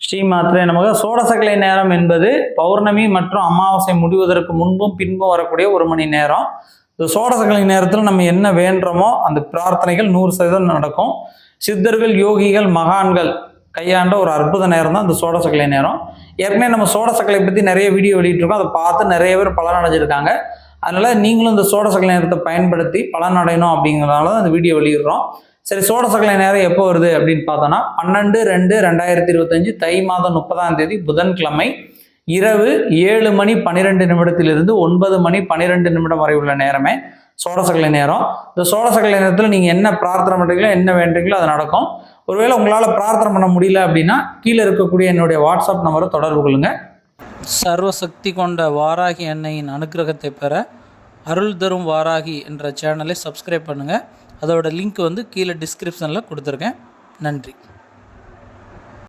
ஸ்ரீமாத்ரே நமக்கு. சோடசக்கலை நேரம் என்பது பௌர்ணமி மற்றும் அமாவாசை முடிவதற்கு முன்பும் பின்பும் வரக்கூடிய 1 மணி நேரம். இந்த சோடசக்கலை நேரத்தில் நம்ம என்ன வேண்டுமோ அந்த பிரார்த்தனைகள் 100% நடக்கும். சித்தர்கள், யோகிகள், மகான்கள் கையாண்ட ஒரு அற்புத நேரம் தான் இந்த சோடசக்கலை நேரம். ஏற்கனவே நம்ம சோடசக்கலை பற்றி நிறைய வீடியோ வெளியிட்டிருக்கோம். அதை பார்த்து நிறைய பேர் பலன் அடைஞ்சிருக்காங்க. அதனால் நீங்களும் இந்த சோடசக்கலை நேரத்தை பயன்படுத்தி பலன் அடையணும் அப்படிங்கிறதுனால தான் இந்த வீடியோ வெளியிடுறோம். சரி, சோடசக்கலை நேரம் எப்போ வருது அப்படின்னு பார்த்தோன்னா 12/2/2025 தை மாதம் 30ஆம் தேதி புதன்கிழமை இரவு 7 மணி 12 நிமிடத்திலிருந்து 9 மணி 12 நிமிடம் வரை உள்ள நேரமே சோடசக்கலை நேரம். இந்த சோடசக்கலை நேரத்தில் நீங்கள் என்ன பிரார்த்தனை பண்ணுறீங்களோ, என்ன வேண்டுறீங்களோ அது நடக்கும். ஒருவேளை உங்களால் பிரார்த்தனை பண்ண முடியல அப்படின்னா கீழே இருக்கக்கூடிய என்னுடைய வாட்ஸ்அப் நம்பரை தொடர்பு கொள்ளுங்கள். சர்வசக்தி கொண்ட வாராகி அன்னையின் அனுகிரகத்தை பெற அருள் தரும் வாராகி என்ற சேனலை சப்ஸ்கிரைப் பண்ணுங்கள். அதோட லிங்க் வந்து கீழே டிஸ்கிரிப்ஷனில் கொடுத்துருக்கேன். நன்றி.